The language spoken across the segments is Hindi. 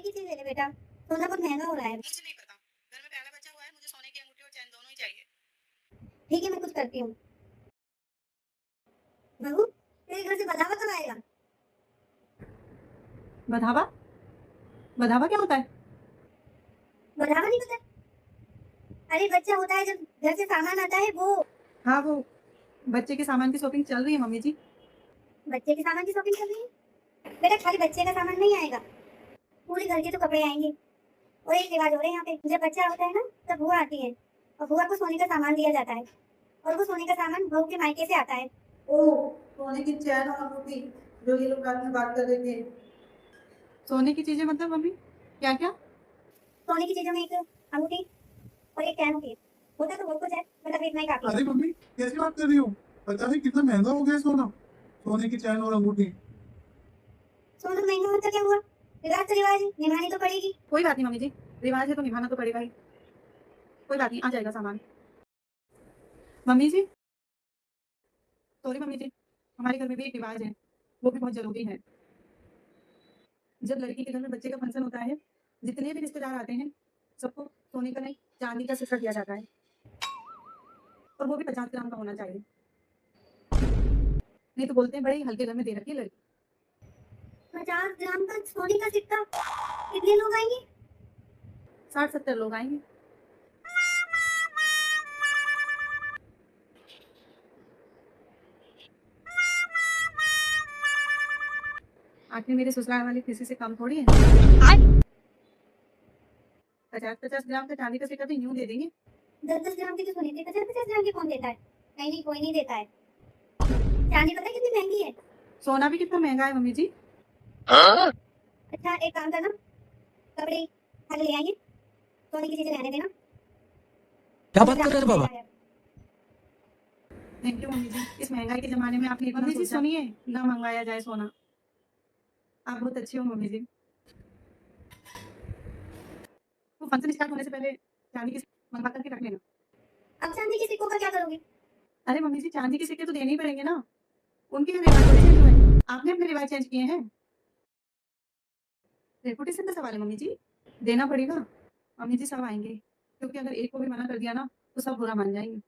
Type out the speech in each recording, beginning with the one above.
एक ही चीज ले ले बेटा, सोना बहुत महंगा हो रहा है। मुझे नहीं पता, घर में पहला बच्चा हुआ है, मुझे सोने की अंगूठी और चैन दोनों ही चाहिए। ठीक है, मैं कुछ करती हूँ। बहू, तेरे घर से बधावा कब आएगा? बधावा? बधावा क्या होता है? बधावा नहीं पता? अरे बच्चा होता है जब घर से सामान आता है वो। हाँ, वो बच्चे के सामान की शॉपिंग चल रही है मम्मी जी। बच्चे के सामान की शॉपिंग कर रही है बेटा? खाली बच्चे का सामान नहीं आएगा, पूरे घर के तो कपड़े आएंगे। और एक रिवाज हो रहा है यहाँ पे, जब बच्चा होता है ना तब बुआ आती है और बुआ को सोने का सामान दिया जाता है, और वो सोने का सामान बहू के मायके से आता है। ओह, सोने की चैन और अंगूठी, जो ये लोग रात में बात कर रहे थे। सोने की चीजें मतलब मम्मी क्या क्या? सोने की चीजों में एक अंगूठी और एक चैन होती है। होता तो बहुत कुछ है, बट अभी इतना ही काफी है। अरे मम्मी, कैसी बात कर रही हो? पता है कितना महंगा हो गया है सोना। सोने की चैन और अंगूठी। सोना महंगा होता क्या हुआ? रिवाज तो रिवाज है, निभानी तो पड़ेगी। कोई बात नहीं मम्मी जी, रिवाज है तो निभाना तो पड़ेगा ही। कोई बात नहीं, आ जाएगा सामान। मम्मी जी, सॉरी मम्मी जी, हमारे घर में भी एक रिवाज है, वो भी बहुत जरूरी है। जब लड़की के घर में बच्चे का फंक्शन होता है, जितने भी रिश्तेदार आते हैं, सबको सोने का नहीं चांदी का सिक्का दिया जाता है, और वो भी 50 ग्राम का होना चाहिए। नहीं तो बोलते हैं बड़े ही हल्के घर में दे रखी है लड़की। 50 ग्राम का सोने का सिक्का? कितने लोग आएंगे? 60-70 लोग आएंगे। आखिर मेरे ससुराल वाले किसी से कम थोड़ी है। 50-50 ग्राम का चांदी का सिक्का तो यूं दे देंगे। 10-10 ग्राम की तो सोने थे, 50-50 ग्राम की कौन देता है? नहीं नहीं, कोई नहीं देता है। चांदी पता है कितनी महंगी है? सोना भी कितना महंगा है मम्मी जी। अच्छा एक काम करना, कपड़े खाली ले आएंगे, सोने की चीजें रहने देना। क्या बात कर रहे हैं बाबा? थैंक यू मम्मी जी, इस महंगाई के जमाने में आपने मम्मी जी सुनिए, ना मंगाया जाए सोना। आप बहुत अच्छी हो मम्मी जी। वो फंक्शन स्टार्ट होने से पहले चांदी की मंगवा करके रख लेना। अब चांदी के सिक्कों का क्या करोगे? अरे मम्मी जी, चांदी के सिक्के तो देने ही पड़ेंगे ना, उनके यहाँ रिवाज थोड़ी चेंज हुए, आपने अपने रिवाज चेंज किए हैं। रेपुटेशन का सवाल है मम्मी जी, देना पड़ेगा। मम्मी जी सब आएंगे, क्योंकि अगर एक को भी मना कर दिया ना तो सब बुरा मान जाएंगे।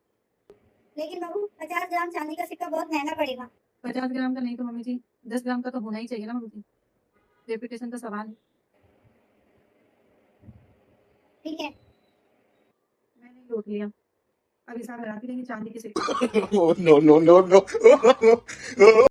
लेकिन बहू, 50 ग्राम चांदी का सिक्का बहुत महंगा पड़ेगा। 50 ग्राम का नहीं तो मम्मी जी 10 ग्राम का तो होना ही चाहिए ना मम्मी जी, रेपुटेशन का सवाल है। ठीक है, मैंने लूट लिया, अब हिसाब लगाती रहेंगे चांदी के सिक्के। Oh, no, no, no, no.